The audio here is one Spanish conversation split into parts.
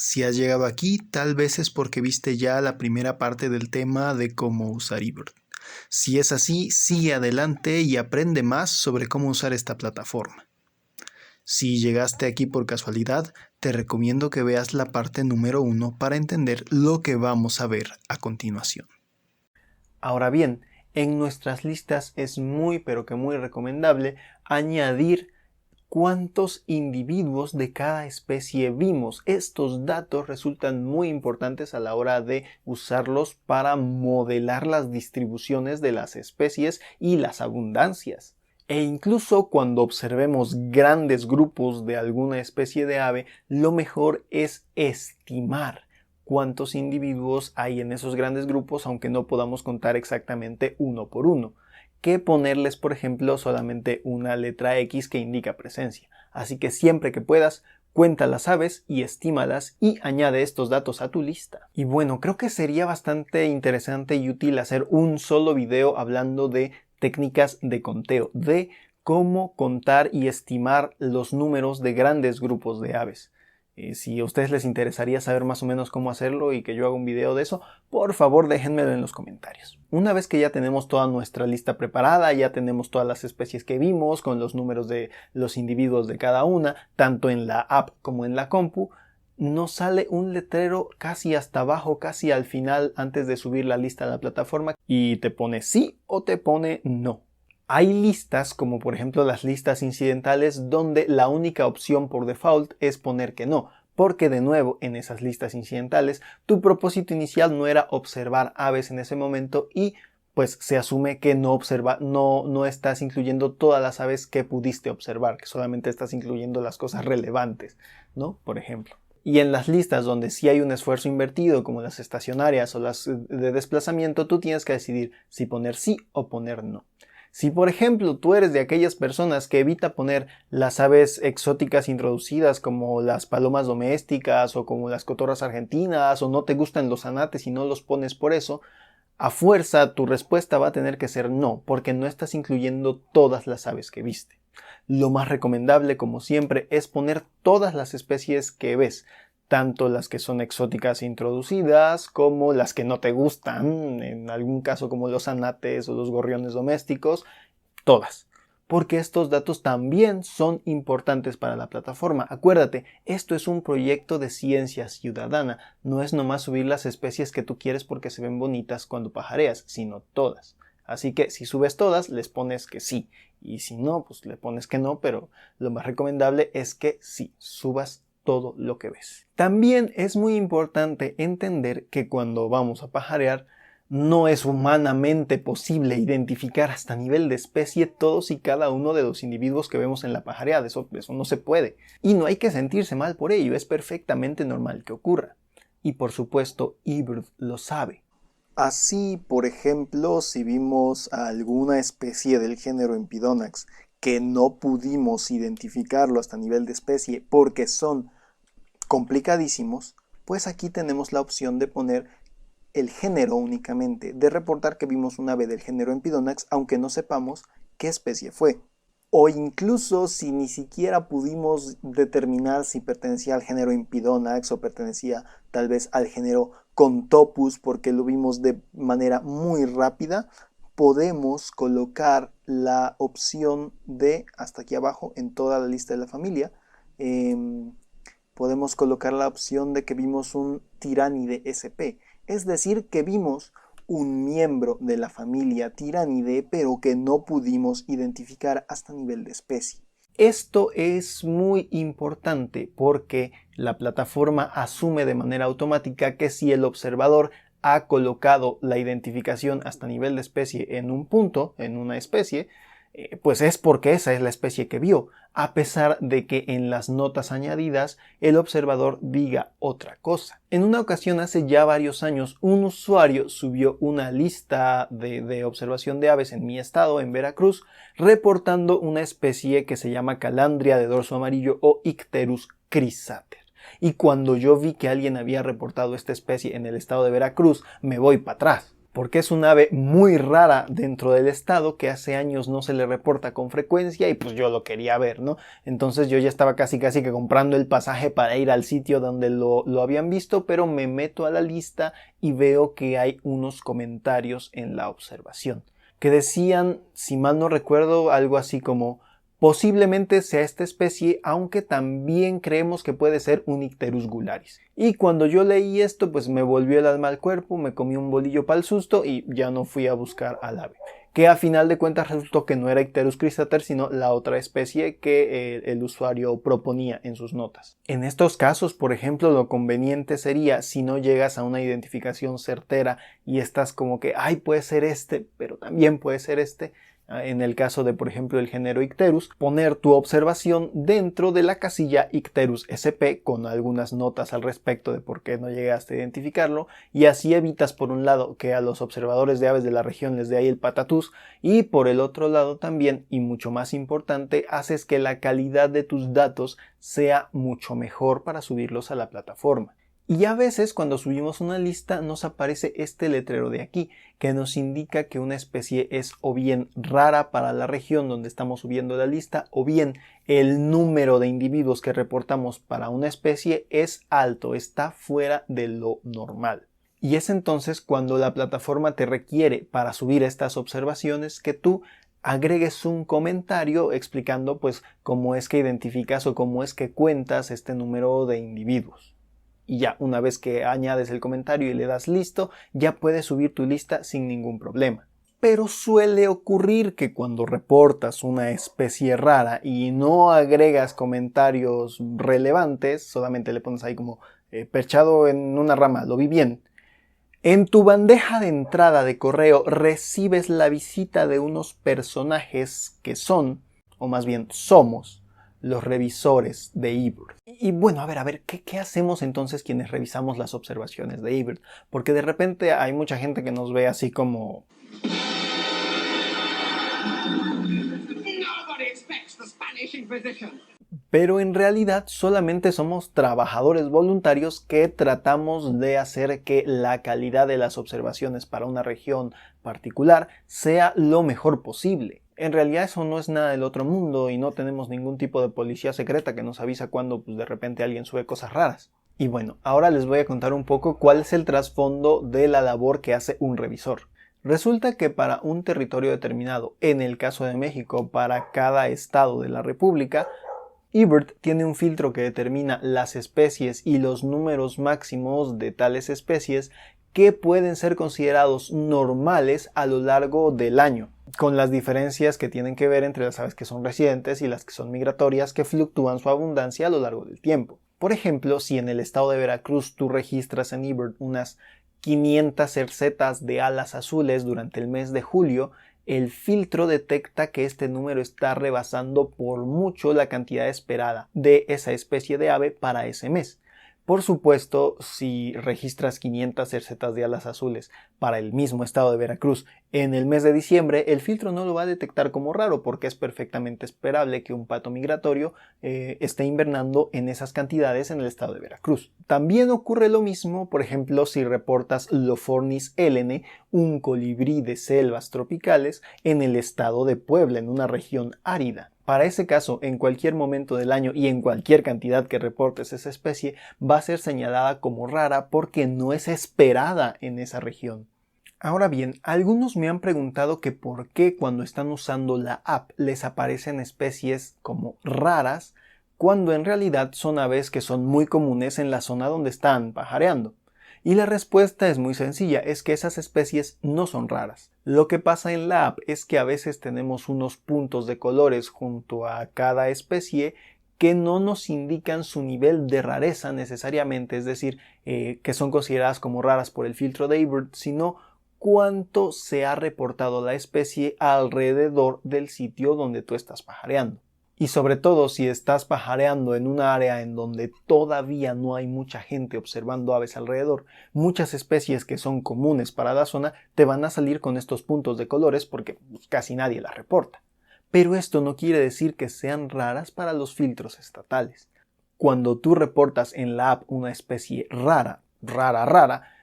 Si has llegado aquí, tal vez es porque viste ya la primera parte del tema de cómo usar eBird. Si es así, sigue adelante y aprende más sobre cómo usar esta plataforma. Si llegaste aquí por casualidad, te recomiendo que veas la parte número 1 para entender lo que vamos a ver a continuación. Ahora bien, en nuestras listas es muy pero que muy recomendable añadir cuántos individuos de cada especie vimos. Estos datos resultan muy importantes a la hora de usarlos para modelar las distribuciones de las especies y las abundancias. E incluso cuando observemos grandes grupos de alguna especie de ave, lo mejor es estimar cuántos individuos hay en esos grandes grupos, aunque no podamos contar exactamente uno por uno, que ponerles, por ejemplo, solamente una letra X que indica presencia. Así que siempre que puedas, cuenta las aves y estímalas y añade estos datos a tu lista. Y bueno, creo que sería bastante interesante y útil hacer un solo video hablando de técnicas de conteo, de cómo contar y estimar los números de grandes grupos de aves. Si a ustedes les interesaría saber más o menos cómo hacerlo y que yo haga un video de eso, por favor déjenmelo en los comentarios. Una vez que ya tenemos toda nuestra lista preparada, ya tenemos todas las especies que vimos con los números de los individuos de cada una, tanto en la app como en la compu, nos sale un letrero casi hasta abajo, casi al final antes de subir la lista a la plataforma y te pone sí o te pone no. Hay listas, como por ejemplo las listas incidentales, donde la única opción por default es poner que no, porque de nuevo en esas listas incidentales tu propósito inicial no era observar aves en ese momento y pues se asume que no estás incluyendo todas las aves que pudiste observar, que solamente estás incluyendo las cosas relevantes, ¿no? Por ejemplo. Y en las listas donde sí hay un esfuerzo invertido, como las estacionarias o las de desplazamiento, tú tienes que decidir si poner sí o poner no. Si por ejemplo tú eres de aquellas personas que evita poner las aves exóticas introducidas como las palomas domésticas o como las cotorras argentinas o no te gustan los anates y no los pones por eso, a fuerza tu respuesta va a tener que ser no, porque no estás incluyendo todas las aves que viste. Lo más recomendable, como siempre, es poner todas las especies que ves, tanto las que son exóticas e introducidas como las que no te gustan, en algún caso como los anates o los gorriones domésticos, todas. Porque estos datos también son importantes para la plataforma. Acuérdate, esto es un proyecto de ciencia ciudadana, no es nomás subir las especies que tú quieres porque se ven bonitas cuando pajareas, sino todas. Así que si subes todas, les pones que sí, y si no, pues le pones que no, pero lo más recomendable es que sí, subas todo lo que ves. También es muy importante entender que cuando vamos a pajarear, no es humanamente posible identificar hasta nivel de especie todos y cada uno de los individuos que vemos en la pajareada. Eso no se puede. Y no hay que sentirse mal por ello, es perfectamente normal que ocurra. Y por supuesto, eBird lo sabe. Así, por ejemplo, si vimos a alguna especie del género Empidonax que no pudimos identificarlo hasta nivel de especie porque son complicadísimos, pues aquí tenemos la opción de poner el género únicamente, de reportar que vimos un ave del género Empidonax aunque no sepamos qué especie fue. O incluso si ni siquiera pudimos determinar si pertenecía al género Empidonax o pertenecía tal vez al género Contopus porque lo vimos de manera muy rápida, podemos colocar la opción de, hasta aquí abajo en toda la lista de la familia, podemos colocar la opción de que vimos un Tiránide SP, es decir, que vimos un miembro de la familia Tiranidae, pero que no pudimos identificar hasta nivel de especie. Esto es muy importante porque la plataforma asume de manera automática que si el observador ha colocado la identificación hasta nivel de especie en un punto, en una especie, pues es porque esa es la especie que vio, a pesar de que en las notas añadidas el observador diga otra cosa. En una ocasión hace ya varios años un usuario subió una lista de observación de aves en mi estado, en Veracruz, reportando una especie que se llama calandria de dorso amarillo o Icterus crisater. Y cuando yo vi que alguien había reportado esta especie en el estado de Veracruz, me voy para atrás. porque es un ave muy rara dentro del estado que hace años no se le reporta con frecuencia y pues yo lo quería ver, ¿no? Entonces yo ya estaba casi que comprando el pasaje para ir al sitio donde lo habían visto, pero me meto a la lista y veo que hay unos comentarios en la observación que decían, si mal no recuerdo, algo así como: posiblemente sea esta especie, aunque también creemos que puede ser un Icterus gularis. Y cuando yo leí esto, pues me volvió el alma al cuerpo, me comí un bolillo para el susto y ya no fui a buscar al ave. Que a final de cuentas resultó que no era Icterus cristater, sino la otra especie que el usuario proponía en sus notas. En estos casos, por ejemplo, lo conveniente sería, si no llegas a una identificación certera y estás como que, ay, puede ser este, pero también puede ser este, en el caso de, por ejemplo, el género Icterus, poner tu observación dentro de la casilla Icterus SP con algunas notas al respecto de por qué no llegaste a identificarlo, y así evitas, por un lado, que a los observadores de aves de la región les dé ahí el patatús, y por el otro lado también, y mucho más importante, haces que la calidad de tus datos sea mucho mejor para subirlos a la plataforma. Y a veces cuando subimos una lista nos aparece este letrero de aquí que nos indica que una especie es o bien rara para la región donde estamos subiendo la lista, o bien el número de individuos que reportamos para una especie es alto, está fuera de lo normal. Y es entonces cuando la plataforma te requiere para subir estas observaciones que tú agregues un comentario explicando pues cómo es que identificas o cómo es que cuentas este número de individuos. Y ya, una vez que añades el comentario y le das listo, ya puedes subir tu lista sin ningún problema. Pero suele ocurrir que cuando reportas una especie rara y no agregas comentarios relevantes, solamente le pones ahí como perchado en una rama, lo vi bien. En tu bandeja de entrada de correo recibes la visita de unos personajes que son, o más bien somos, los revisores de eBird. Y bueno, a ver, ¿qué hacemos entonces quienes revisamos las observaciones de eBird? Porque de repente hay mucha gente que nos ve así como... Pero en realidad solamente somos trabajadores voluntarios que tratamos de hacer que la calidad de las observaciones para una región particular sea lo mejor posible. En realidad eso no es nada del otro mundo y no tenemos ningún tipo de policía secreta que nos avisa cuando de repente alguien sube cosas raras. Y bueno, ahora les voy a contar un poco cuál es el trasfondo de la labor que hace un revisor. Resulta que para un territorio determinado, en el caso de México, para cada estado de la República, eBird tiene un filtro que determina las especies y los números máximos de tales especies que pueden ser considerados normales a lo largo del año, con las diferencias que tienen que ver entre las aves que son residentes y las que son migratorias, que fluctúan su abundancia a lo largo del tiempo. Por ejemplo, si en el estado de Veracruz tú registras en eBird unas 500 cercetas de alas azules durante el mes de julio, el filtro detecta que este número está rebasando por mucho la cantidad esperada de esa especie de ave para ese mes. Por supuesto, si registras 500 cercetas de alas azules para el mismo estado de Veracruz en el mes de diciembre, el filtro no lo va a detectar como raro porque es perfectamente esperable que un pato migratorio esté invernando en esas cantidades en el estado de Veracruz. También ocurre lo mismo, por ejemplo, si reportas Lophornis helene, un colibrí de selvas tropicales, en el estado de Puebla, en una región árida. Para ese caso, en cualquier momento del año y en cualquier cantidad que reportes esa especie, va a ser señalada como rara porque no es esperada en esa región. Ahora bien, algunos me han preguntado que por qué cuando están usando la app les aparecen especies como raras, cuando en realidad son aves que son muy comunes en la zona donde están pajareando. Y la respuesta es muy sencilla, es que esas especies no son raras. Lo que pasa en la app es que a veces tenemos unos puntos de colores junto a cada especie que no nos indican su nivel de rareza necesariamente, es decir, que son consideradas como raras por el filtro de eBird, sino cuánto se ha reportado la especie alrededor del sitio donde tú estás pajareando. Y sobre todo si estás pajareando en una área en donde todavía no hay mucha gente observando aves alrededor, muchas especies que son comunes para la zona te van a salir con estos puntos de colores porque casi nadie las reporta. Pero esto no quiere decir que sean raras para los filtros estatales. Cuando tú reportas en la app una especie rara,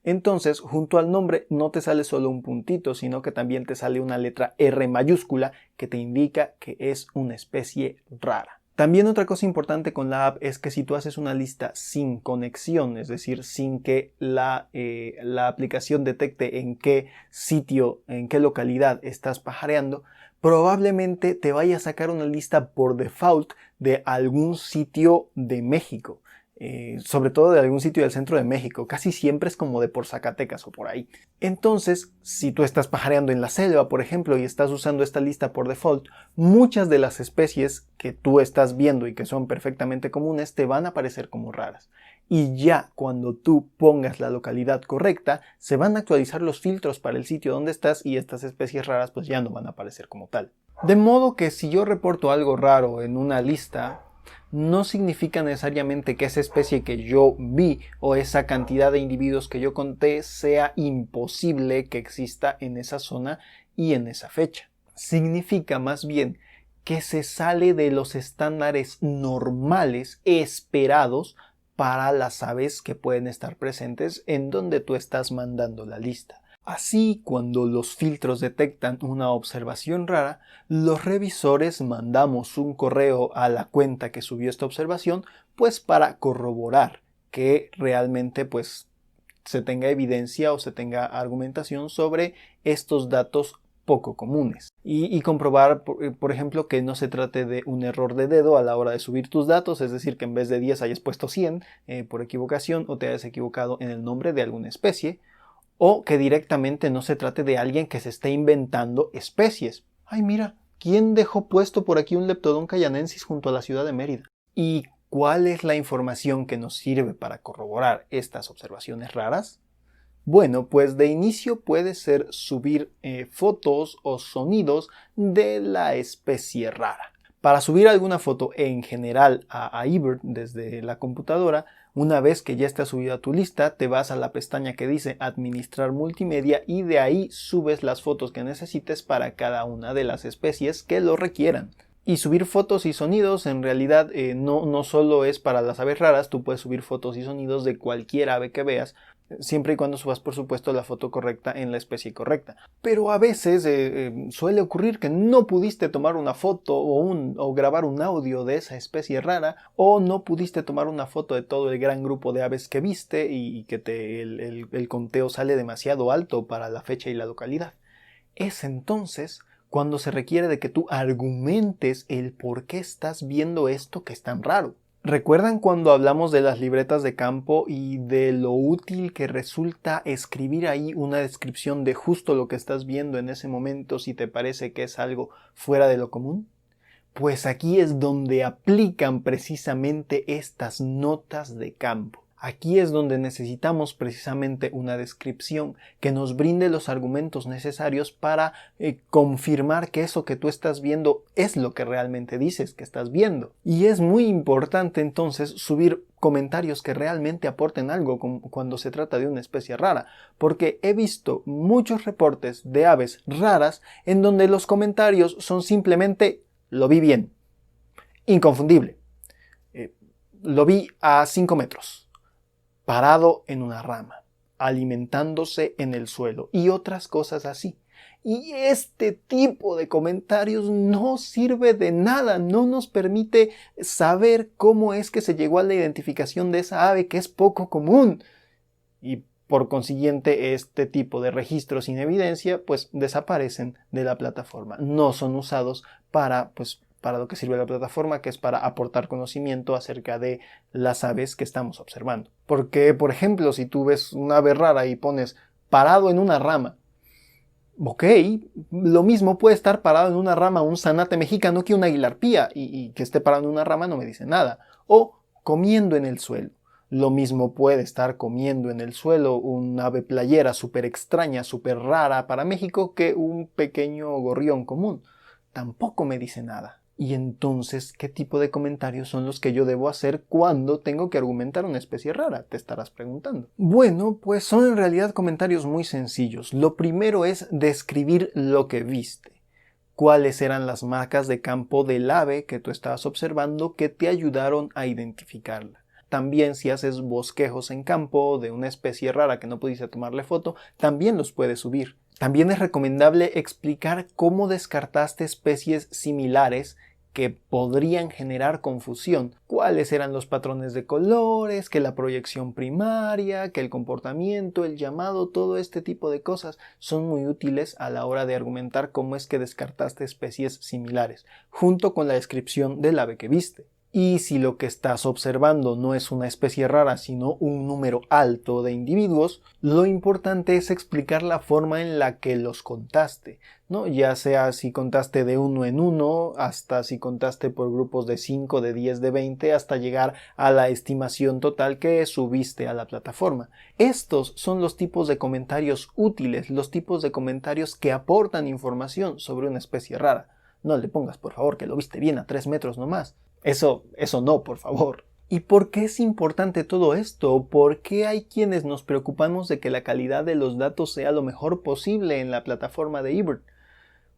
Entonces, junto al nombre no te sale solo un puntito, sino que también te sale una letra R mayúscula que te indica que es una especie rara. También otra cosa importante con la app es que si tú haces una lista sin conexión, es decir, sin que la aplicación detecte en qué sitio, en qué localidad estás pajareando, probablemente te vaya a sacar una lista por default de algún sitio de México. Sobre todo de algún sitio del centro de México, casi siempre es como de por Zacatecas o por ahí. Entonces, si tú estás pajareando en la selva, por ejemplo, y estás usando esta lista por default, muchas de las especies que tú estás viendo y que son perfectamente comunes te van a aparecer como raras. Y ya cuando tú pongas la localidad correcta, se van a actualizar los filtros para el sitio donde estás y estas especies raras pues ya no van a aparecer como tal. De modo que si yo reporto algo raro en una lista, no significa necesariamente que esa especie que yo vi o esa cantidad de individuos que yo conté sea imposible que exista en esa zona y en esa fecha. Significa más bien que se sale de los estándares normales esperados para las aves que pueden estar presentes en donde tú estás mandando la lista. Así, cuando los filtros detectan una observación rara, los revisores mandamos un correo a la cuenta que subió esta observación, pues para corroborar que realmente pues se tenga evidencia o se tenga argumentación sobre estos datos poco comunes y comprobar, por ejemplo, que no se trate de un error de dedo a la hora de subir tus datos, es decir, que en vez de 10 hayas puesto 100 por equivocación o te hayas equivocado en el nombre de alguna especie, o que directamente no se trate de alguien que se esté inventando especies. Ay, mira, ¿quién dejó puesto por aquí un Leptodon cayanensis junto a la ciudad de Mérida? ¿Y cuál es la información que nos sirve para corroborar estas observaciones raras? Bueno, pues de inicio puede ser subir fotos o sonidos de la especie rara. Para subir alguna foto en general a eBird desde la computadora, una vez que ya está subida a tu lista, te vas a la pestaña que dice Administrar multimedia y de ahí subes las fotos que necesites para cada una de las especies que lo requieran. Y subir fotos y sonidos en realidad no solo es para las aves raras, tú puedes subir fotos y sonidos de cualquier ave que veas, siempre y cuando subas por supuesto la foto correcta en la especie correcta. Pero a veces suele ocurrir que no pudiste tomar una foto o grabar un audio de esa especie rara, o no pudiste tomar una foto de todo el gran grupo de aves que viste y que el conteo sale demasiado alto para la fecha y la localidad. Es entonces cuando se requiere de que tú argumentes el por qué estás viendo esto que es tan raro. ¿Recuerdan cuando hablamos de las libretas de campo y de lo útil que resulta escribir ahí una descripción de justo lo que estás viendo en ese momento si te parece que es algo fuera de lo común? Pues aquí es donde aplican precisamente estas notas de campo. Aquí es donde necesitamos precisamente una descripción que nos brinde los argumentos necesarios para confirmar que eso que tú estás viendo es lo que realmente dices que estás viendo. Y es muy importante entonces subir comentarios que realmente aporten algo cuando se trata de una especie rara, porque he visto muchos reportes de aves raras en donde los comentarios son simplemente lo vi bien, inconfundible, lo vi a 5 metros. Parado en una rama, alimentándose en el suelo y otras cosas así. Y este tipo de comentarios no sirve de nada, no nos permite saber cómo es que se llegó a la identificación de esa ave que es poco común. Y por consiguiente, este tipo de registros sin evidencia pues desaparecen de la plataforma, no son usados para lo que sirve la plataforma, que es para aportar conocimiento acerca de las aves que estamos observando. Porque, por ejemplo, si tú ves una ave rara y pones parado en una rama, ok, lo mismo puede estar parado en una rama un zanate mexicano que una aguilarpía, y que esté parado en una rama no me dice nada. O comiendo en el suelo. Lo mismo puede estar comiendo en el suelo un ave playera súper extraña, súper rara para México que un pequeño gorrión común. Tampoco me dice nada. Y entonces, ¿qué tipo de comentarios son los que yo debo hacer cuando tengo que argumentar una especie rara? Te estarás preguntando. Bueno, pues son en realidad comentarios muy sencillos. Lo primero es describir lo que viste. ¿Cuáles eran las marcas de campo del ave que tú estabas observando que te ayudaron a identificarla? también si haces bosquejos en campo de una especie rara que no pudiste tomarle foto, también los puedes subir. También es recomendable explicar cómo descartaste especies similares que podrían generar confusión. Cuáles eran los patrones de colores, que la proyección primaria, que el comportamiento, el llamado, todo este tipo de cosas son muy útiles a la hora de argumentar cómo es que descartaste especies similares, junto con la descripción del ave que viste. Y si lo que estás observando no es una especie rara, sino un número alto de individuos, lo importante es explicar la forma en la que los contaste, ¿no? Ya sea si contaste de uno en uno, hasta si contaste por grupos de 5, de 10, de 20, hasta llegar a la estimación total que subiste a la plataforma. Estos son los tipos de comentarios útiles, los tipos de comentarios que aportan información sobre una especie rara. No le pongas, por favor, que lo viste bien a 3 metros nomás. Eso no, por favor. ¿Y por qué es importante todo esto? ¿Por qué hay quienes nos preocupamos de que la calidad de los datos sea lo mejor posible en la plataforma de eBird?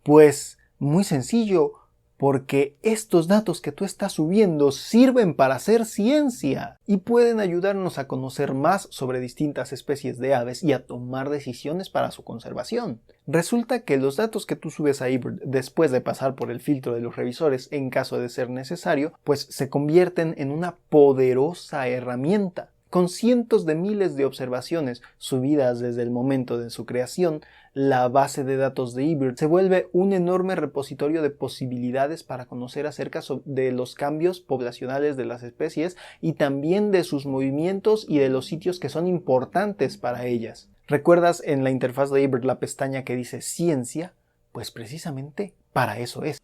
Pues muy sencillo, porque estos datos que tú estás subiendo sirven para hacer ciencia y pueden ayudarnos a conocer más sobre distintas especies de aves y a tomar decisiones para su conservación. Resulta que los datos que tú subes a eBird después de pasar por el filtro de los revisores en caso de ser necesario, pues se convierten en una poderosa herramienta. Con cientos de miles de observaciones subidas desde el momento de su creación, la base de datos de eBird se vuelve un enorme repositorio de posibilidades para conocer acerca de los cambios poblacionales de las especies y también de sus movimientos y de los sitios que son importantes para ellas. ¿Recuerdas en la interfaz de eBird la pestaña que dice Ciencia? Pues precisamente para eso es.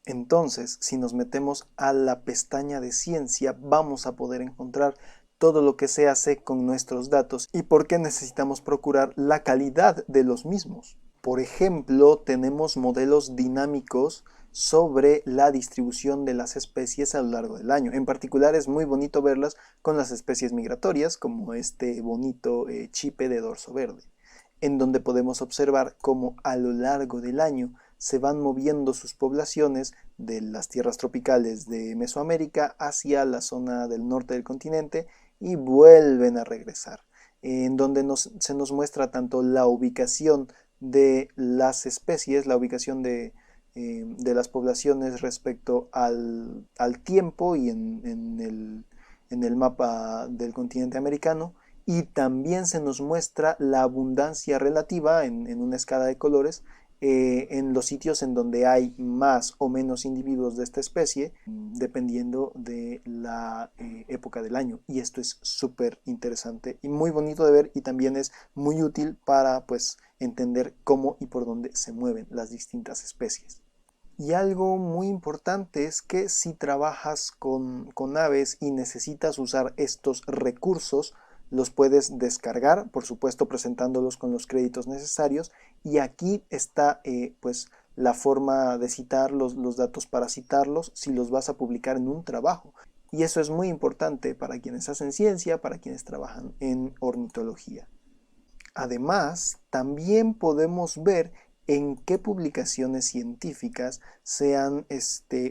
Entonces, si nos metemos a la pestaña de Ciencia, vamos a poder encontrar todo lo que se hace con nuestros datos y por qué necesitamos procurar la calidad de los mismos. Por ejemplo, tenemos modelos dinámicos sobre la distribución de las especies a lo largo del año. En particular es muy bonito verlas con las especies migratorias, como este bonito chipe de dorso verde, en donde podemos observar cómo a lo largo del año se van moviendo sus poblaciones de las tierras tropicales de Mesoamérica hacia la zona del norte del continente y vuelven a regresar, en donde se nos muestra tanto la ubicación de las especies, la ubicación de las poblaciones respecto al tiempo y en el mapa del continente americano, y también se nos muestra la abundancia relativa en una escala de colores en los sitios en donde hay más o menos individuos de esta especie, dependiendo de la época del año. Y esto es súper interesante y muy bonito de ver, y también es muy útil para pues entender cómo y por dónde se mueven las distintas especies. Y algo muy importante es que si trabajas con aves y necesitas usar estos recursos, los puedes descargar, por supuesto presentándolos con los créditos necesarios, y aquí está pues la forma de citar los datos para citarlos si los vas a publicar en un trabajo. Y eso es muy importante para quienes hacen ciencia, para quienes trabajan en ornitología. Además, también podemos ver en qué publicaciones científicas se han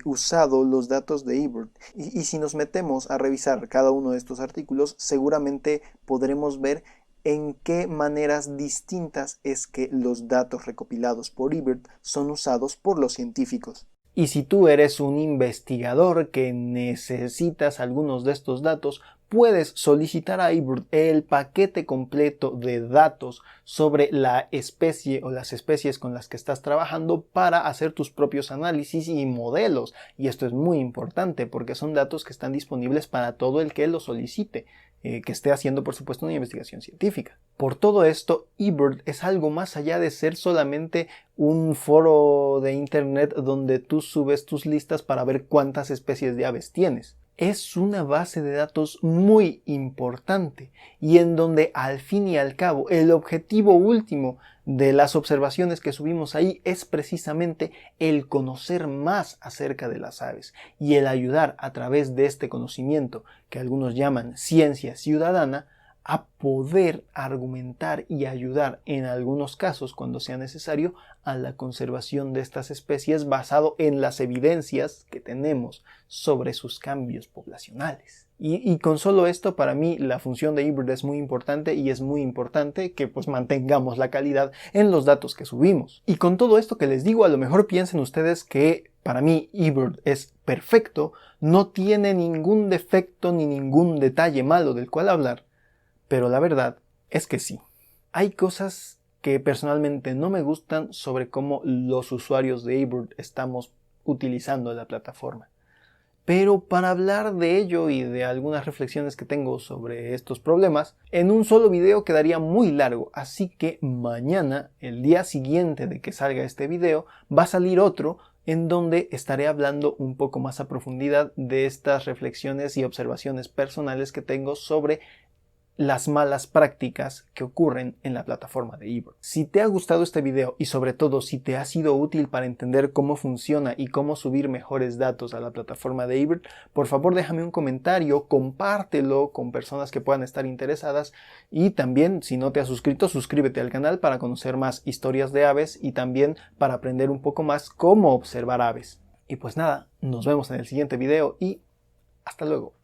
usado los datos de eBird. Y si nos metemos a revisar cada uno de estos artículos, seguramente podremos ver en qué maneras distintas es que los datos recopilados por eBird son usados por los científicos. Y si tú eres un investigador que necesitas algunos de estos datos, puedes solicitar a eBird el paquete completo de datos sobre la especie o las especies con las que estás trabajando para hacer tus propios análisis y modelos. Y esto es muy importante porque son datos que están disponibles para todo el que lo solicite, que esté haciendo, por supuesto, una investigación científica. Por todo esto, eBird es algo más allá de ser solamente un foro de internet donde tú subes tus listas para ver cuántas especies de aves tienes. Es una base de datos muy importante y en donde al fin y al cabo el objetivo último de las observaciones que subimos ahí es precisamente el conocer más acerca de las aves y el ayudar a través de este conocimiento que algunos llaman ciencia ciudadana a poder argumentar y ayudar en algunos casos, cuando sea necesario, a la conservación de estas especies basado en las evidencias que tenemos sobre sus cambios poblacionales. Y con solo esto, para mí, la función de eBird es muy importante y es muy importante que pues mantengamos la calidad en los datos que subimos. Y con todo esto que les digo, a lo mejor piensen ustedes que para mí eBird es perfecto, no tiene ningún defecto ni ningún detalle malo del cual hablar, pero la verdad es que sí. Hay cosas que personalmente no me gustan sobre cómo los usuarios de eBird estamos utilizando la plataforma. Pero para hablar de ello y de algunas reflexiones que tengo sobre estos problemas, en un solo video quedaría muy largo, así que mañana, el día siguiente de que salga este video, va a salir otro en donde estaré hablando un poco más a profundidad de estas reflexiones y observaciones personales que tengo sobre las malas prácticas que ocurren en la plataforma de eBird. Si te ha gustado este video y sobre todo si te ha sido útil para entender cómo funciona y cómo subir mejores datos a la plataforma de eBird, por favor déjame un comentario, compártelo con personas que puedan estar interesadas y también si no te has suscrito, suscríbete al canal para conocer más historias de aves y también para aprender un poco más cómo observar aves. Y pues nada, nos vemos en el siguiente video y hasta luego.